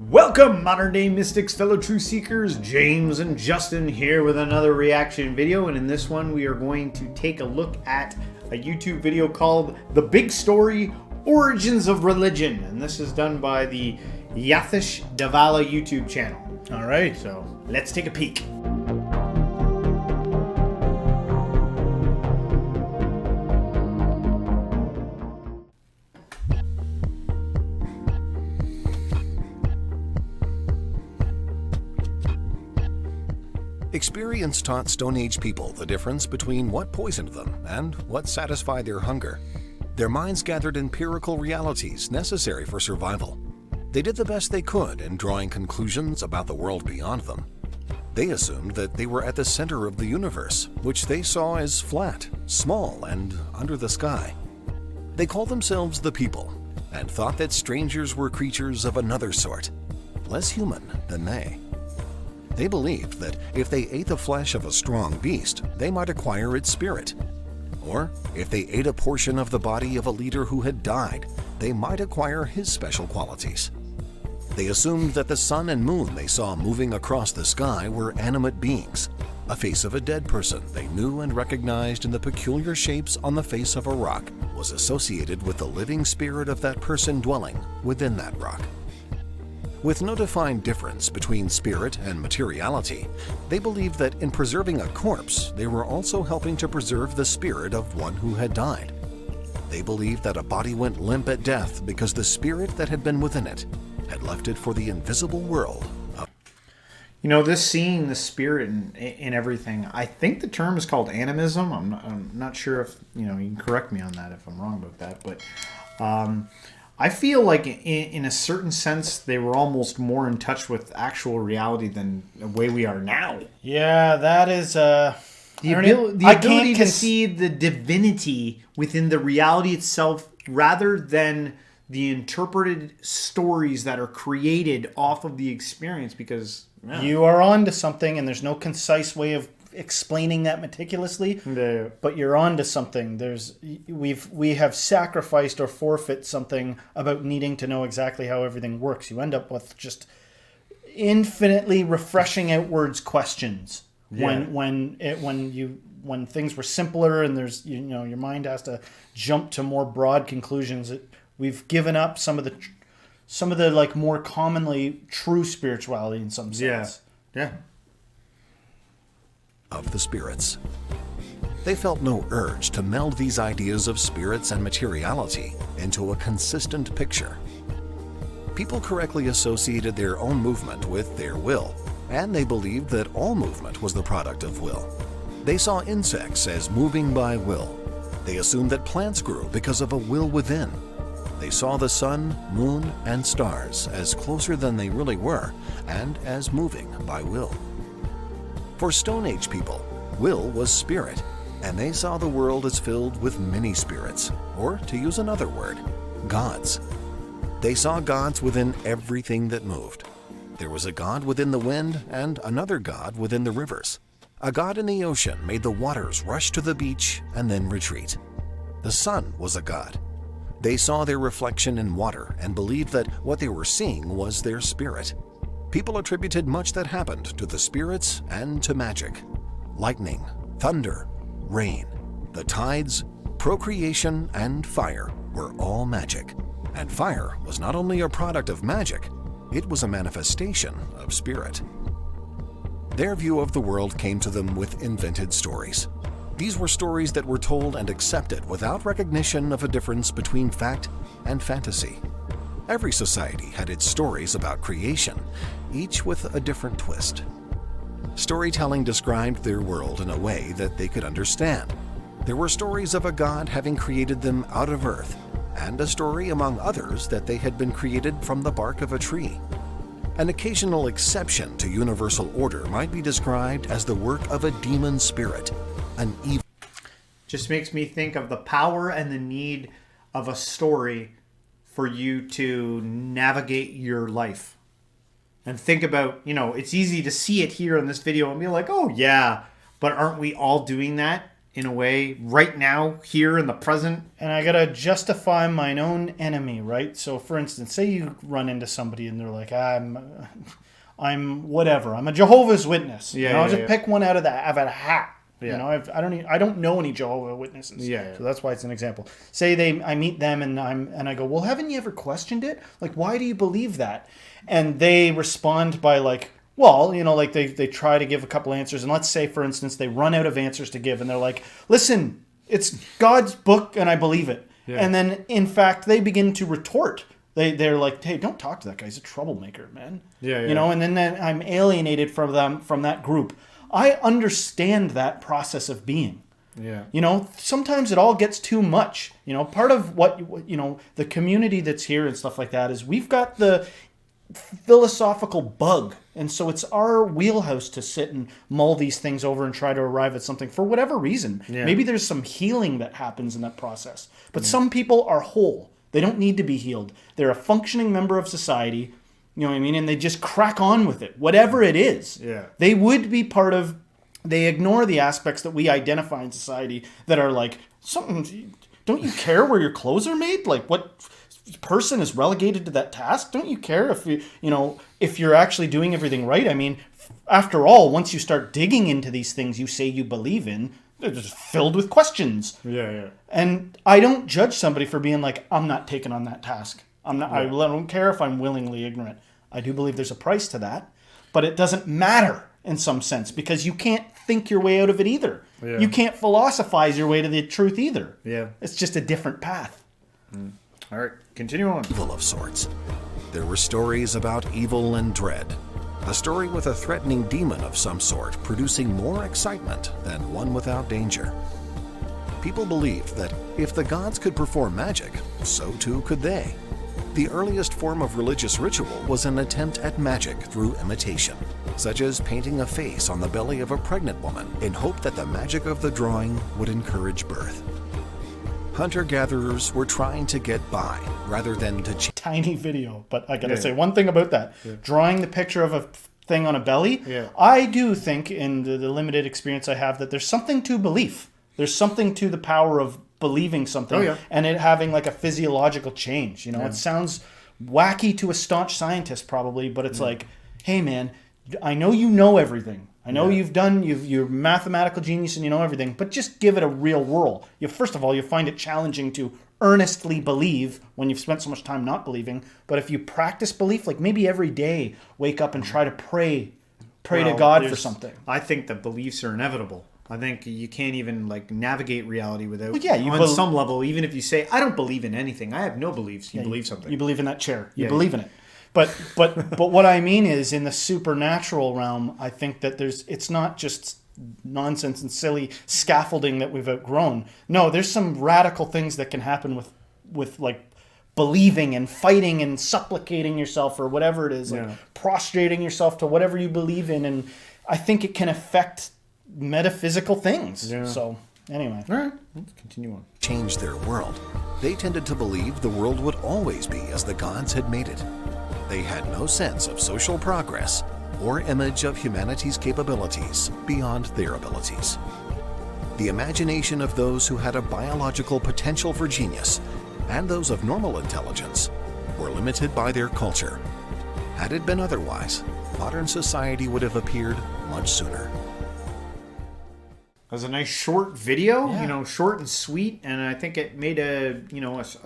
Welcome, modern day mystics, fellow truth seekers. James and Justin here with another reaction video, and in this one we are going to take a look at a YouTube video called The Big Story: Origins of Religion, and this is done by the Yathish Dhavala YouTube channel. All right, so let's take a peek. Experience taught Stone Age people the difference between what poisoned them and what satisfied their hunger. Their minds gathered empirical realities necessary for survival. They did the best they could in drawing conclusions about the world beyond them. They assumed that they were at the center of the universe, which they saw as flat, small, and under the sky. They called themselves the people and thought that strangers were creatures of another sort, less human than they. They believed that if they ate the flesh of a strong beast, they might acquire its spirit. Or if they ate a portion of the body of a leader who had died, they might acquire his special qualities. They assumed that the sun and moon they saw moving across the sky were animate beings. A face of a dead person they knew and recognized in the peculiar shapes on the face of a rock was associated with the living spirit of that person dwelling within that rock. With no defined difference between spirit and materiality, they believed that in preserving a corpse, they were also helping to preserve the spirit of one who had died. They believed that a body went limp at death because the spirit that had been within it had left it for the invisible world. You know, this seeing the spirit in everything, I think the term is called animism. I'm not sure if, you can correct me on that if I'm wrong about that, but I feel like in a certain sense they were almost more in touch with actual reality than the way we are now. Yeah, that is the ability to see the divinity within the reality itself rather than the interpreted stories that are created off of the experience, because you are onto something, and there's no concise way of explaining that meticulously, but you're onto something. We have sacrificed or forfeit something about needing to know exactly how everything works. You end up with just infinitely refreshing outwards questions when things were simpler, and there's your mind has to jump to more broad conclusions. We've given up some of the like more commonly true spirituality in some sense. Yeah. Of the spirits. They felt no urge to meld these ideas of spirits and materiality into a consistent picture. People correctly associated their own movement with their will, and they believed that all movement was the product of will. They saw insects as moving by will. They assumed that plants grew because of a will within. They saw the sun, moon, and stars as closer than they really were, and as moving by will. For Stone Age people, will was spirit, and they saw the world as filled with many spirits, or to use another word, gods. They saw gods within everything that moved. There was a god within the wind and another god within the rivers. A god in the ocean made the waters rush to the beach and then retreat. The sun was a god. They saw their reflection in water and believed that what they were seeing was their spirit. People attributed much that happened to the spirits and to magic. Lightning, thunder, rain, the tides, procreation, and fire were all magic. And fire was not only a product of magic, it was a manifestation of spirit. Their view of the world came to them with invented stories. These were stories that were told and accepted without recognition of a difference between fact and fantasy. Every society had its stories about creation, each with a different twist. Storytelling described their world in a way that they could understand. There were stories of a god having created them out of earth, and a story among others that they had been created from the bark of a tree. An occasional exception to universal order might be described as the work of a demon spirit, an evil. Just makes me think of the power and the need of a story for you to navigate your life. And think about, it's easy to see it here in this video and be like, oh yeah, but aren't we all doing that in a way, right now, here in the present. And I gotta justify mine own enemy, right? So, for instance, say you run into somebody and they're like, I'm whatever. I'm a Jehovah's Witness. Yeah, I'll just pick one out of a hat. Yeah. I don't know any Jehovah's Witnesses. Yeah. So that's why it's an example. Say I meet them and I go, well, haven't you ever questioned it? Like, why do you believe that? And they respond by like, well, like they try to give a couple answers, and let's say, for instance, they run out of answers to give, and they're like, listen, it's God's book, and I believe it. Yeah. And then, in fact, they begin to retort. They're like, hey, don't talk to that guy. He's a troublemaker, man. Yeah. And then I'm alienated from that group. I understand that process of being. Yeah. Sometimes it all gets too much. Part of what, the community that's here and stuff like that is we've got the philosophical bug, and so it's our wheelhouse to sit and mull these things over and try to arrive at something for whatever reason. Maybe there's some healing that happens in that process, but some people are whole. They don't need to be healed. They're a functioning member of society, you know what I mean, and they just crack on with it, whatever it is. They would be part of, they ignore the aspects that we identify in society that are like, something, don't you care where your clothes are made? Like, what person is relegated to that task? Don't you care if you're actually doing everything right? I mean, after all, once you start digging into these things you say you believe in, they're just filled with questions. Yeah. And I don't judge somebody for being like, I'm not taking on that task. I'm not. I don't care if I'm willingly ignorant. I do believe there's a price to that, but it doesn't matter in some sense because you can't think your way out of it either. Yeah. You can't philosophize your way to the truth either. Yeah. It's just a different path. All right, continue on. Evil of sorts. There were stories about evil and dread. A story with a threatening demon of some sort producing more excitement than one without danger. People believed that if the gods could perform magic, so too could they. The earliest form of religious ritual was an attempt at magic through imitation, such as painting a face on the belly of a pregnant woman in hope that the magic of the drawing would encourage birth. Hunter-gatherers were trying to get by rather than to tiny video, but I gotta say one thing about that. Drawing the picture of a thing on a belly, I do think in the limited experience I have that there's something to belief. There's something to the power of believing something and it having like a physiological change. It sounds wacky to a staunch scientist probably, but it's like, hey man, I know you know everything. I know you're a mathematical genius and you know everything, but just give it a real whirl. First of all, you find it challenging to earnestly believe when you've spent so much time not believing. But if you practice belief, like maybe every day, wake up and try to pray to God for something. I think that beliefs are inevitable. I think you can't even navigate reality without. Well, on some level, even if you say I don't believe in anything, I have no beliefs. You believe something. You believe in that chair. You believe in it. But what I mean is in the supernatural realm, I think that it's not just nonsense and silly scaffolding that we've outgrown. No, there's some radical things that can happen with like believing and fighting and supplicating yourself or whatever it is, like prostrating yourself to whatever you believe in, and I think it can affect metaphysical things. So anyway, all right, let's continue on. Change their world. They tended to believe the world would always be as the gods had made it. They had no sense of social progress or image of humanity's capabilities beyond their abilities. The imagination of those who had a biological potential for genius and those of normal intelligence were limited by their culture. Had it been otherwise, modern society would have appeared much sooner. It was a nice short video, short and sweet, and I think it made a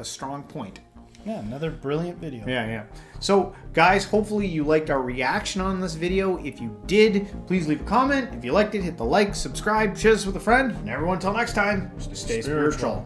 strong point. Yeah, another brilliant video. Yeah. So, guys, hopefully you liked our reaction on this video. If you did, please leave a comment. If you liked it, hit the like, subscribe, share this with a friend, and everyone, until next time, stay spiritual.